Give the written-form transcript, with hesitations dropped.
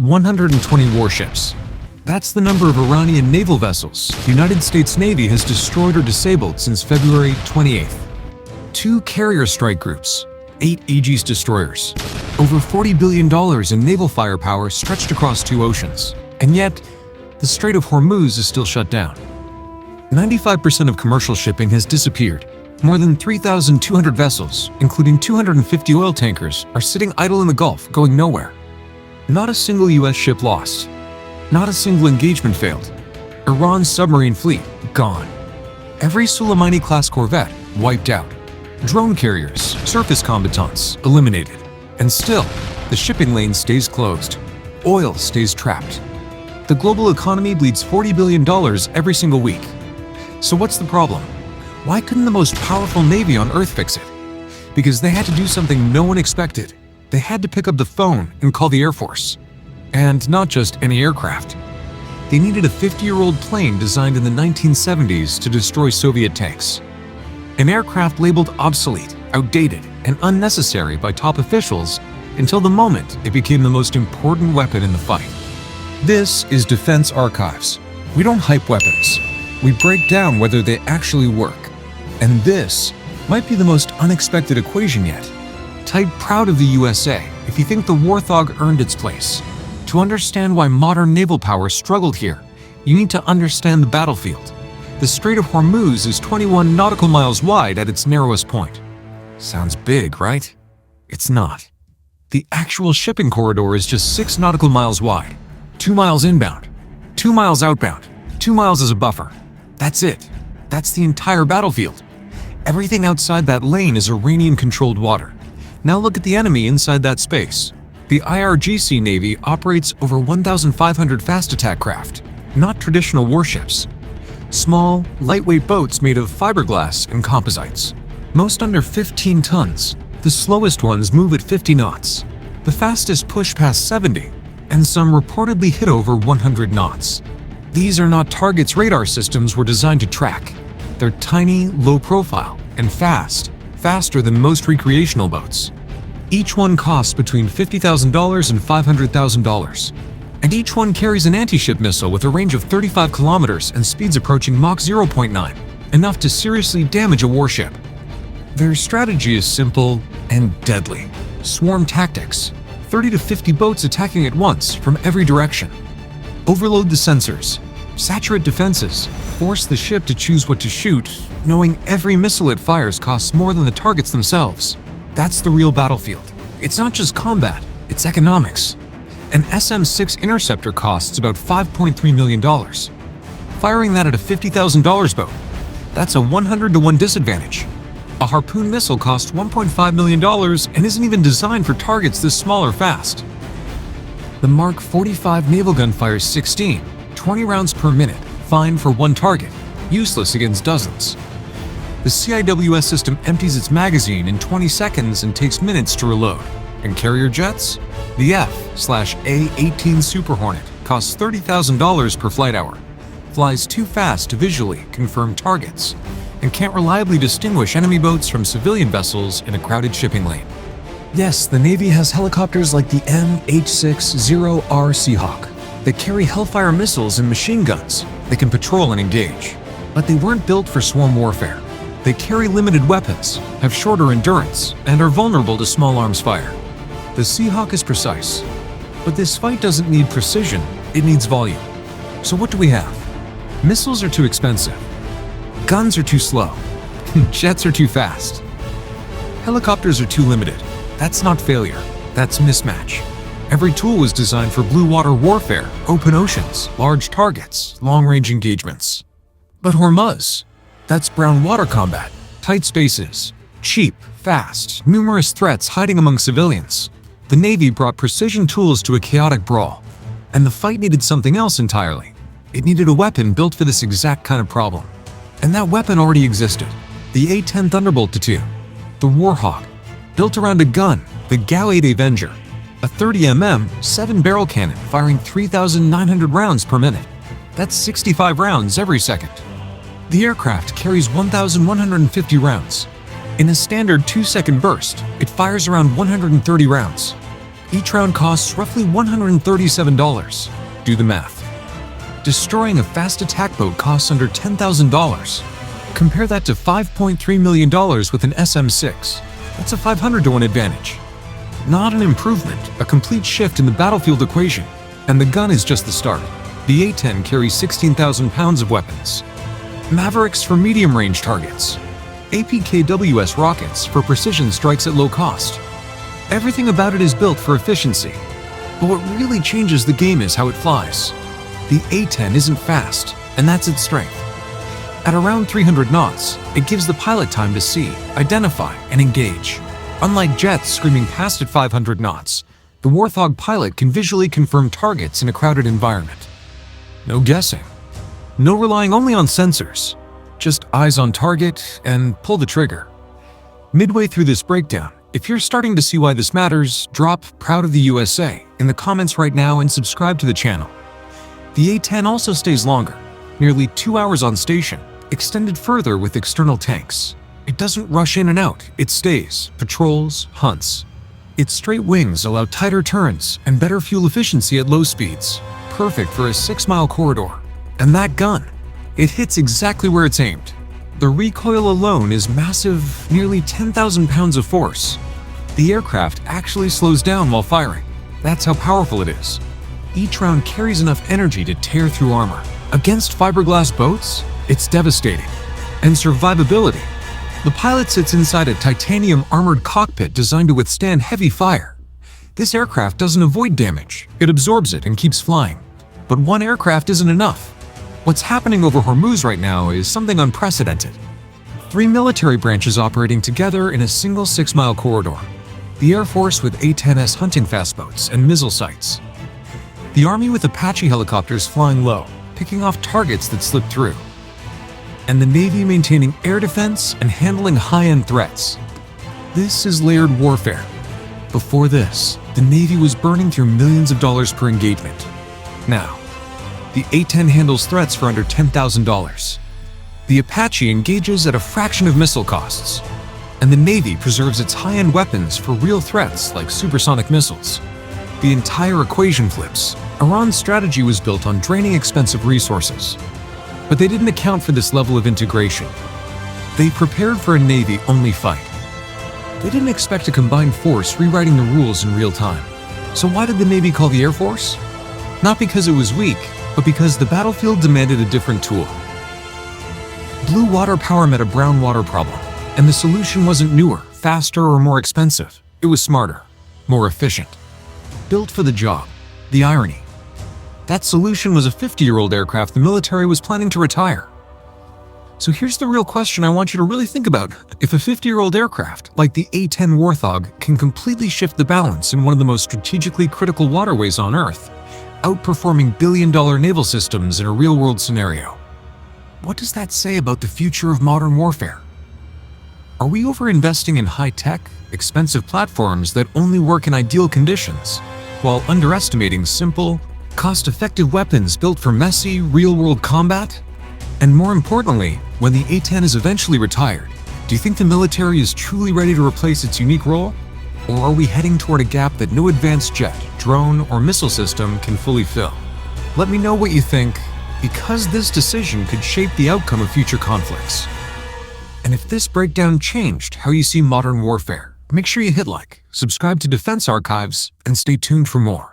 120 warships. That's the number of Iranian naval vessels the United States Navy has destroyed or disabled since February 28th. 2 carrier strike groups, 8 Aegis destroyers, over $40 billion in naval firepower stretched across 2 oceans. And yet, the Strait of Hormuz is still shut down. 95% of commercial shipping has disappeared. More than 3,200 vessels, including 250 oil tankers, are sitting idle in the Gulf, going nowhere. Not a single U.S. ship lost. Not a single engagement failed. Iran's submarine fleet, gone. Every Soleimani-class corvette, wiped out. Drone carriers, surface combatants, eliminated. And still, the shipping lane stays closed. Oil stays trapped. The global economy bleeds $40 billion every single week. So what's the problem? Why couldn't the most powerful Navy on Earth fix it? Because they had to do something no one expected. They had to pick up the phone and call the Air Force. And not just any aircraft. They needed a 50-year-old plane designed in the 1970s to destroy Soviet tanks. An aircraft labeled obsolete, outdated, and unnecessary by top officials until the moment it became the most important weapon in the fight. This is Defense Archives. We don't hype weapons. We break down whether they actually work. And this might be the most unexpected equation yet. Type proud of the USA if you think the Warthog earned its place. To understand why modern naval power struggled here, you need to understand the battlefield. The Strait of Hormuz is 21 nautical miles wide at its narrowest point. Sounds big, right? It's not. The actual shipping corridor is just 6 nautical miles wide. 2 miles inbound, 2 miles outbound, 2 miles as a buffer. That's it. That's the entire battlefield. Everything outside that lane is Iranian-controlled water. Now look at the enemy inside that space. The IRGC Navy operates over 1,500 fast attack craft, not traditional warships. Small, lightweight boats made of fiberglass and composites. Most under 15 tons. The slowest ones move at 50 knots. The fastest push past 70, and some reportedly hit over 100 knots. These are not targets radar systems were designed to track. They're tiny, low profile, and faster than most recreational boats. Each one costs between $50,000 and $500,000. And each one carries an anti-ship missile with a range of 35 kilometers and speeds approaching Mach 0.9, enough to seriously damage a warship. Their strategy is simple and deadly. Swarm tactics. 30 to 50 boats attacking at once from every direction. Overload the sensors. Saturate defenses. Force the ship to choose what to shoot, knowing every missile it fires costs more than the targets themselves. That's the real battlefield. It's not just combat, it's economics. An SM-6 interceptor costs about $5.3 million. Firing that at a $50,000 boat, that's a 100-to-1 disadvantage. A Harpoon missile costs $1.5 million and isn't even designed for targets this small or fast. The Mark 45 naval gun fires 20 rounds per minute, fine for one target, useless against dozens. The CIWS system empties its magazine in 20 seconds and takes minutes to reload. And carrier jets? The F/A-18 Super Hornet costs $30,000 per flight hour, flies too fast to visually confirm targets, and can't reliably distinguish enemy boats from civilian vessels in a crowded shipping lane. Yes, the Navy has helicopters like the MH-60R Seahawk that carry Hellfire missiles and machine guns that can patrol and engage. But they weren't built for swarm warfare. They carry limited weapons, have shorter endurance, and are vulnerable to small arms fire. The Seahawk is precise, but this fight doesn't need precision, it needs volume. So what do we have? Missiles are too expensive. Guns are too slow. Jets are too fast. Helicopters are too limited. That's not failure, that's mismatch. Every tool was designed for blue water warfare, open oceans, large targets, long-range engagements. But Hormuz, that's brown water combat, tight spaces, cheap, fast, numerous threats hiding among civilians. The Navy brought precision tools to a chaotic brawl, and the fight needed something else entirely. It needed a weapon built for this exact kind of problem. And that weapon already existed. The A-10 Thunderbolt II, the Warthog, built around a gun, the Gal-8 Avenger, a 30mm 7-barrel cannon firing 3,900 rounds per minute. That's 65 rounds every second. The aircraft carries 1,150 rounds. In a standard 2-second burst, it fires around 130 rounds. Each round costs roughly $137. Do the math. Destroying a fast attack boat costs under $10,000. Compare that to $5.3 million with an SM-6. That's a 500 to 1 advantage. Not an improvement, a complete shift in the battlefield equation. And the gun is just the start. The A-10 carries 16,000 pounds of weapons. Mavericks for medium-range targets. APKWS rockets for precision strikes at low cost. Everything about it is built for efficiency. But what really changes the game is how it flies. The A-10 isn't fast, and that's its strength. At around 300 knots, it gives the pilot time to see, identify, and engage. Unlike jets screaming past at 500 knots, the Warthog pilot can visually confirm targets in a crowded environment. No guessing. No relying only on sensors. Just eyes on target and pull the trigger. Midway through this breakdown, if you're starting to see why this matters, drop "Proud of the USA" in the comments right now and subscribe to the channel. The A-10 also stays longer, nearly 2 hours on station, extended further with external tanks. It doesn't rush in and out, it stays, patrols, hunts. Its straight wings allow tighter turns and better fuel efficiency at low speeds, perfect for a 6-mile corridor. And that gun, it hits exactly where it's aimed. The recoil alone is massive, nearly 10,000 pounds of force. The aircraft actually slows down while firing. That's how powerful it is. Each round carries enough energy to tear through armor. Against fiberglass boats, it's devastating. And survivability. The pilot sits inside a titanium armored cockpit designed to withstand heavy fire. This aircraft doesn't avoid damage, it absorbs it and keeps flying. But one aircraft isn't enough. What's happening over Hormuz right now is something unprecedented. 3 military branches operating together in a single 6-mile corridor. The Air Force with A-10S hunting fast boats and missile sites. The Army with Apache helicopters flying low, picking off targets that slip through. And the Navy maintaining air defense and handling high-end threats. This is layered warfare. Before this, the Navy was burning through millions of dollars per engagement. Now, the A-10 handles threats for under $10,000. The Apache engages at a fraction of missile costs. And the Navy preserves its high-end weapons for real threats like supersonic missiles. The entire equation flips. Iran's strategy was built on draining expensive resources. But they didn't account for this level of integration. They prepared for a Navy-only fight. They didn't expect a combined force rewriting the rules in real time. So why did the Navy call the Air Force? Not because it was weak, but because the battlefield demanded a different tool. Blue water power met a brown water problem, and the solution wasn't newer, faster, or more expensive. It was smarter, more efficient. Built for the job. The irony. That solution was a 50-year-old aircraft the military was planning to retire. So here's the real question I want you to really think about. If a 50-year-old aircraft, like the A-10 Warthog, can completely shift the balance in one of the most strategically critical waterways on Earth, outperforming billion-dollar naval systems in a real-world scenario, what does that say about the future of modern warfare? Are we over-investing in high-tech, expensive platforms that only work in ideal conditions, while underestimating simple, cost-effective weapons built for messy, real-world combat? And more importantly, when the A-10 is eventually retired, do you think the military is truly ready to replace its unique role? Or are we heading toward a gap that no advanced jet, drone, or missile system can fully fill? Let me know what you think, because this decision could shape the outcome of future conflicts. And if this breakdown changed how you see modern warfare, make sure you hit like, subscribe to Defense Archives, and stay tuned for more.